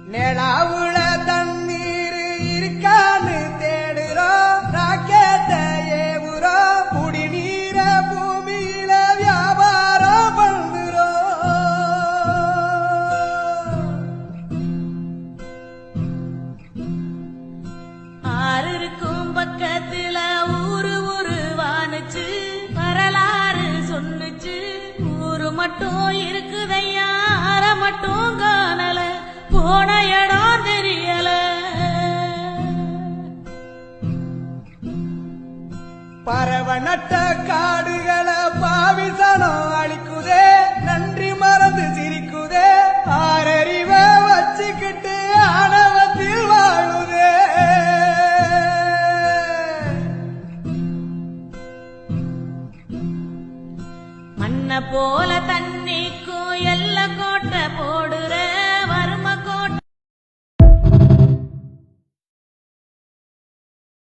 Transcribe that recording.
நிலாவுல தண்ணீர் இருக்கான்னு தேடுறோம் ராக்கெட்ட ஏவுறோம் குடிநீர பூமியில வியாபாரம் பண்ணுறோம் ஆறு இருக்கும் பக்கத்துல ஊரு வானுச்சு வரலாறு சொன்னுச்சு ஊரு மட்டும் இருக்குதையா ஆற மட்டும் காணல போன இடம் தெரியல பறவை நட்ட காடுகளை பாவிசனம்